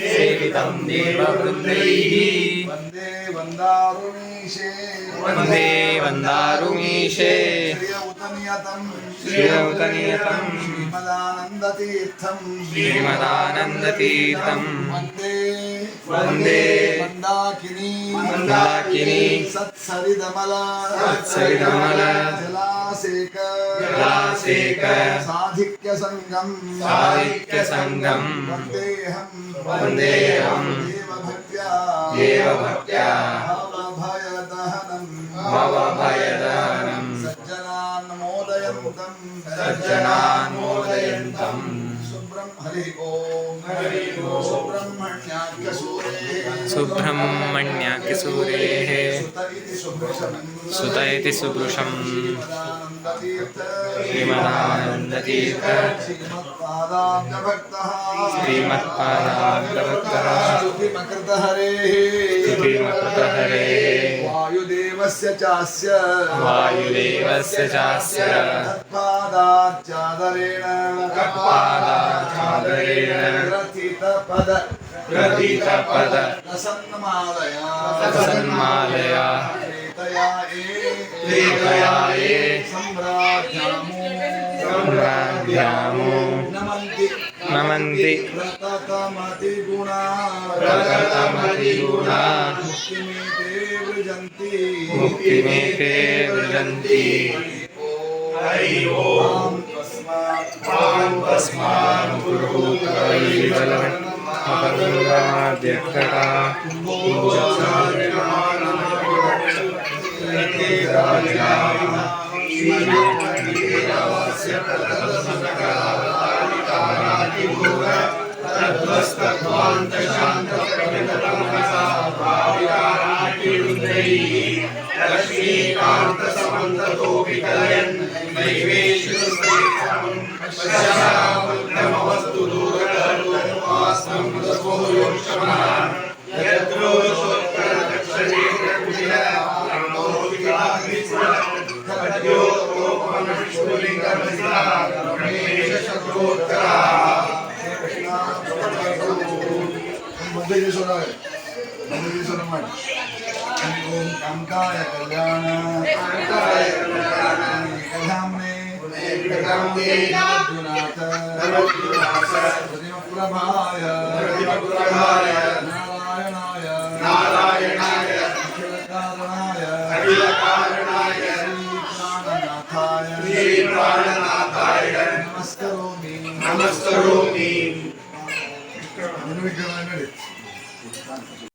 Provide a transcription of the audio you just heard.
सेवितं देववृन्दैः वन्दे वन्दारुमीशे श्रियौतनियतं श्रीमदानन्दतीर्थं वन्दे मन्दाकिनी सत्सरिदमला जलासेक साधिक्यसंगम वन्देऽहं देवभक्त्या भवभयदहनं सज्जनान् मोदयन्तं हरि ओम सुब्रह्मण्याख्यसूरेः सुत इति सुभृशं श्रीमदानन्दतीर्थ श्रीमत्पादाब्जभक्तः स्तुतिमकृतहरेः वायुदेवस्य चास्य तत्पादाचादरेण प्रथितपद प्रसन्नमालया प्रेतयाये सम्राज्ञामो नमन्ति प्रततमतिगुणा मुक्तिमेते वृजन्ति हरि ओम तस्मात् गुरुर्वैर्बलमपरुराध्यक्षता लक्ष्मीकांत समन्ततोऽपि कलयन् नैवेश्वरस्तमवस्तु दूरतरस्तं रसोयोक्षमान् यद्रोषोत्तरदक्षिणे ओम कामकाय कल्याण कल्याणे अर्जुनाथ प्रभाय नारायणाय अखिल कारणाय श्री प्राणनाथाय नमस्करोमि